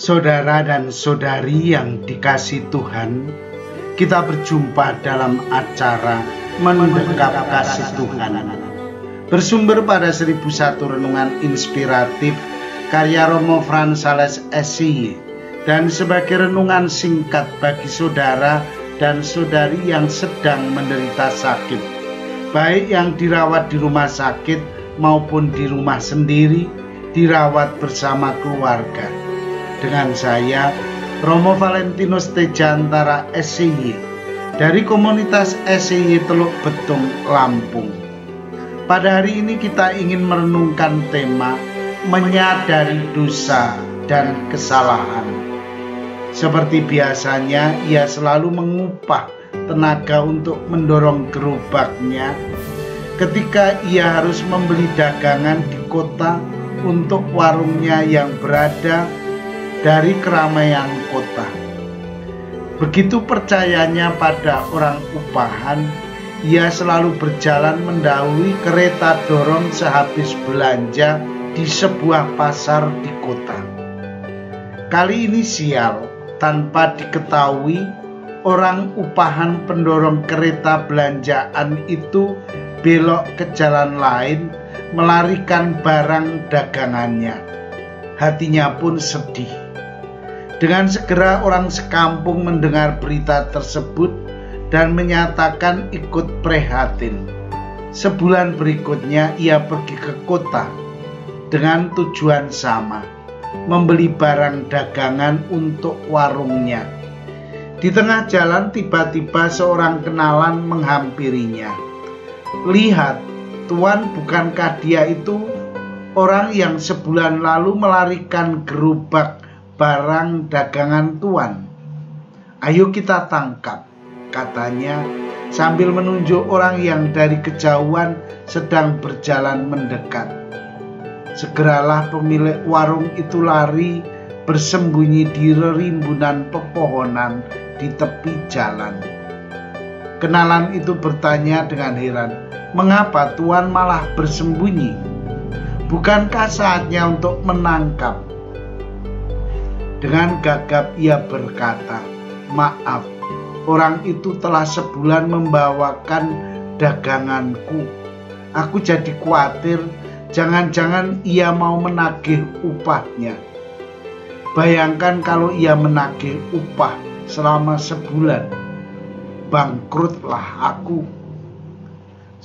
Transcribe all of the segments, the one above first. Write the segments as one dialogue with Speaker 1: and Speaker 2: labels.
Speaker 1: Saudara dan saudari yang dikasihi Tuhan, kita berjumpa dalam acara Mendekap Kasih Tuhan, bersumber pada 1001 renungan inspiratif karya Romo Frans Sales SCY, dan sebagai renungan singkat bagi saudara dan saudari yang sedang menderita sakit, baik yang dirawat di rumah sakit maupun di rumah sendiri, dirawat bersama keluarga. Dengan saya, Romo Valentinus Tejantara SCY, dari komunitas SCY Teluk Betung, Lampung. Pada hari ini kita ingin merenungkan tema menyadari dosa dan kesalahan. Seperti biasanya, ia selalu mengupah tenaga untuk mendorong gerobaknya ketika ia harus membeli dagangan di kota untuk warungnya yang berada dari keramaian kota. Begitu percayanya pada orang upahan, ia selalu berjalan mendahului kereta dorong sehabis belanja di sebuah pasar di kota. Kali ini sial, tanpa diketahui, orang upahan pendorong kereta belanjaan itu belok ke jalan lain, melarikan barang dagangannya. Hatinya pun sedih. Dengan segera orang sekampung mendengar berita tersebut dan menyatakan ikut prihatin. Sebulan berikutnya ia pergi ke kota dengan tujuan sama, membeli barang dagangan untuk warungnya. Di tengah jalan tiba-tiba seorang kenalan menghampirinya. "Lihat, Tuan, bukankah dia itu orang yang sebulan lalu melarikan gerobak barang dagangan Tuan? Ayo kita tangkap," katanya sambil menunjuk orang yang dari kejauhan sedang berjalan mendekat. Segeralah pemilik warung itu lari bersembunyi di rimbunan pepohonan di tepi jalan. Kenalan itu bertanya dengan heran, "Mengapa Tuan malah bersembunyi? Bukankah saatnya untuk menangkap?" Dengan gagap ia berkata, "Maaf, orang itu telah sebulan membawakan daganganku. Aku jadi khawatir, jangan-jangan ia mau menagih upahnya. Bayangkan kalau ia menagih upah selama sebulan, bangkrutlah aku."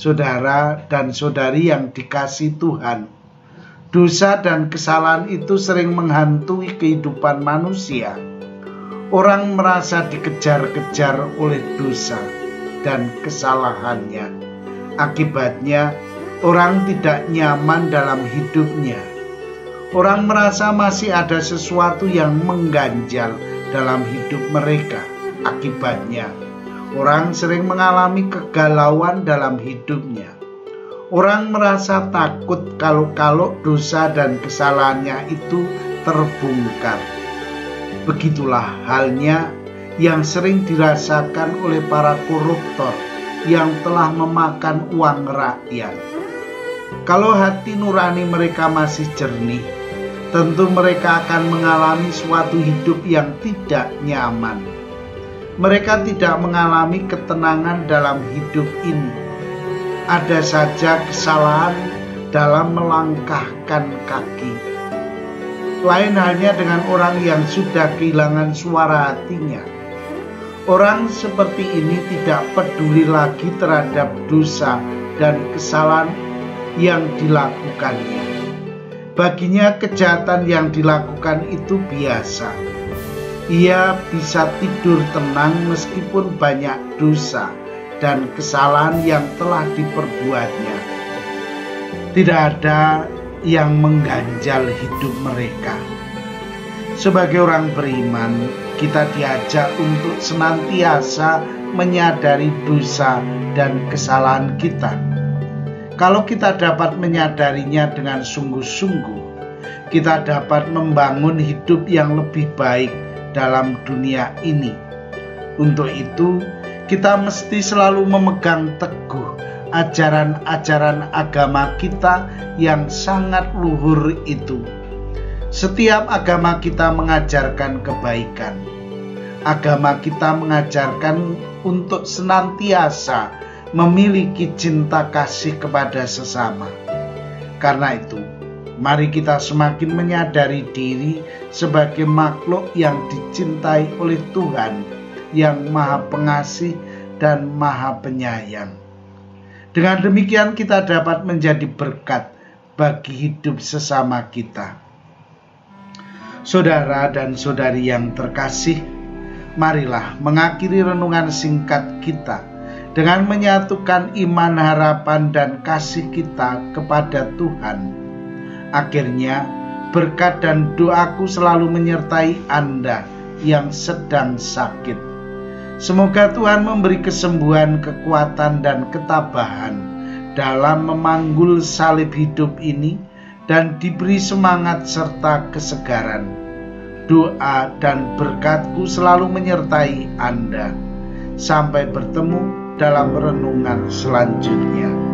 Speaker 1: Saudara dan saudari yang dikasihi Tuhan, dosa dan kesalahan itu sering menghantui kehidupan manusia. Orang merasa dikejar-kejar oleh dosa dan kesalahannya. Akibatnya, orang tidak nyaman dalam hidupnya. Orang merasa masih ada sesuatu yang mengganjal dalam hidup mereka. Akibatnya, orang sering mengalami kegalauan dalam hidupnya. Orang merasa takut kalau dosa dan kesalahannya itu terbongkar. Begitulah halnya yang sering dirasakan oleh para koruptor yang telah memakan uang rakyat. Kalau hati nurani mereka masih jernih, tentu mereka akan mengalami suatu hidup yang tidak nyaman. Mereka tidak mengalami ketenangan dalam hidup ini. Ada saja kesalahan dalam melangkahkan kaki. Lain halnya dengan orang yang sudah kehilangan suara hatinya. Orang seperti ini tidak peduli lagi terhadap dosa dan kesalahan yang dilakukannya. Baginya kejahatan yang dilakukan itu biasa. Ia bisa tidur tenang meskipun banyak dosa dan kesalahan yang telah diperbuatnya. Tidak ada yang mengganjal hidup mereka. Sebagai orang beriman, kita diajak untuk senantiasa menyadari dosa dan kesalahan kita. Kalau kita dapat menyadarinya dengan sungguh-sungguh, kita dapat membangun hidup yang lebih baik dalam dunia ini. Untuk itu, kita mesti selalu memegang teguh ajaran-ajaran agama kita yang sangat luhur itu. Setiap agama kita mengajarkan kebaikan. Agama kita mengajarkan untuk senantiasa memiliki cinta kasih kepada sesama. Karena itu, mari kita semakin menyadari diri sebagai makhluk yang dicintai oleh Tuhan yang Maha Pengasih dan Maha Penyayang. Dengan demikian kita dapat menjadi berkat bagi hidup sesama kita. Saudara dan saudari yang terkasih, marilah mengakhiri renungan singkat kita dengan menyatukan iman, harapan, dan kasih kita kepada Tuhan. Akhirnya, berkat dan doaku selalu menyertai Anda yang sedang sakit. Semoga Tuhan memberi kesembuhan, kekuatan, dan ketabahan dalam memanggul salib hidup ini dan diberi semangat serta kesegaran. Doa dan berkatku selalu menyertai Anda. Sampai bertemu dalam renungan selanjutnya.